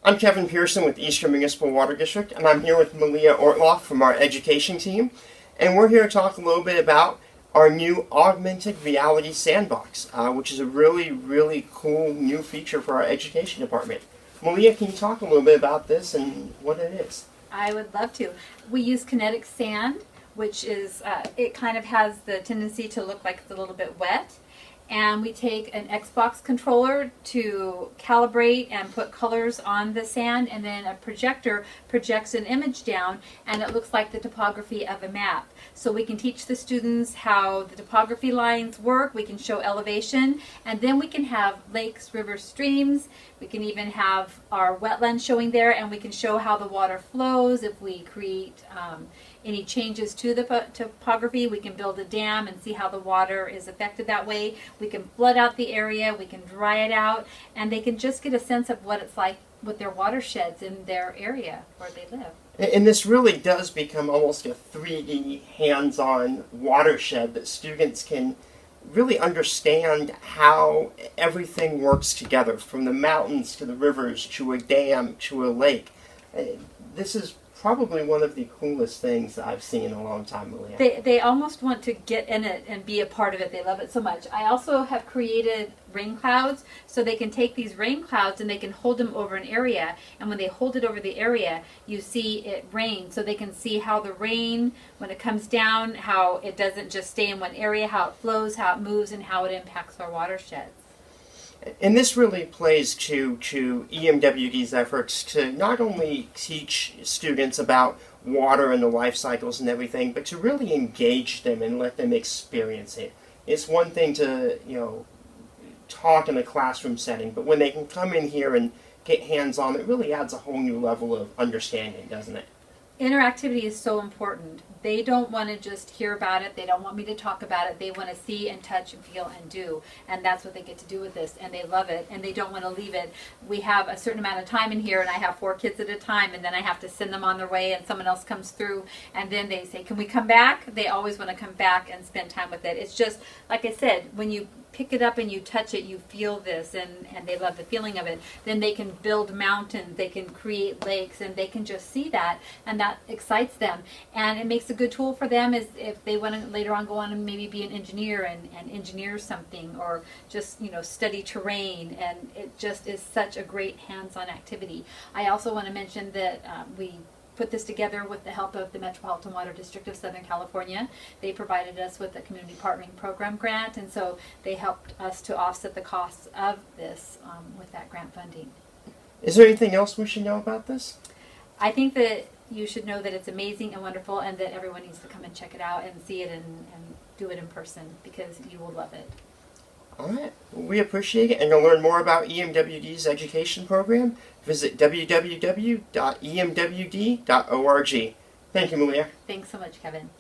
I'm Kevin Pearson with Eastern Municipal Water District, and I'm here with Malia Ortloff from our education team. And we're here to talk a little bit about our new Augmented Reality Sandbox, which is a really, really cool new feature for our education department. Malia, can you talk a little bit about this and what it is? I would love to. We use kinetic sand, which is, it kind of has the tendency to look like it's a little bit wet. And we take an Xbox controller to calibrate and put colors on the sand, and then a projector projects an image down, and it looks like the topography of a map. So we can teach the students how the topography lines work, we can show elevation, and then we can have lakes, rivers, streams. We can even have our wetlands showing there, and we can show how the water flows. If we create any changes to the topography, we can build a dam and see how the water is affected that way. We can flood out the area, we can dry it out, and they can just get a sense of what it's like with their watersheds in their area where they live. And this really does become almost a 3D hands-on watershed that students can really understand how everything works together, from the mountains to the rivers to a dam to a lake. This is probably one of the coolest things that I've seen in a long time, Malia. They almost want to get in it and be a part of it. They love it so much. I also have created rain clouds, so they can take these rain clouds and they can hold them over an area, and when they hold it over the area, you see it rain, so they can see how the rain, when it comes down, how it doesn't just stay in one area, how it flows, how it moves, and how it impacts our watersheds. And this really plays to EMWD's efforts to not only teach students about water and the life cycles and everything, but to really engage them and let them experience it. It's one thing to, talk in a classroom setting, but when they can come in here and get hands-on, it really adds a whole new level of understanding, doesn't it? Interactivity is so important. They don't want to just hear about it. They don't want me to talk about it. They want to see and touch and feel and do. And that's what they get to do with this. And they love it. And they don't want to leave it. We have a certain amount of time in here, and I have 4 kids at a time. And then I have to send them on their way, and someone else comes through. And then they say, can we come back? They always want to come back and spend time with it. It's just, like I said, when you pick it up and you touch it, you feel this, and they love the feeling of it. Then they can build mountains, they can create lakes, and they can just see that, and that excites them. And it makes a good tool for them is if they want to later on go on and maybe be an engineer and engineer something, or just study terrain, and it just is such a great hands-on activity. I also want to mention that we put this together with the help of the Metropolitan Water District of Southern California. They provided us with a community partnering program grant, and so they helped us to offset the costs of this with that grant funding. Is there anything else we should know about this? I think that you should know that it's amazing and wonderful, and that everyone needs to come and check it out and see it and do it in person, because you will love it. All right. Well, we appreciate it. And to learn more about EMWD's education program, visit www.emwd.org. Thank you, Malia. Thanks so much, Kevin.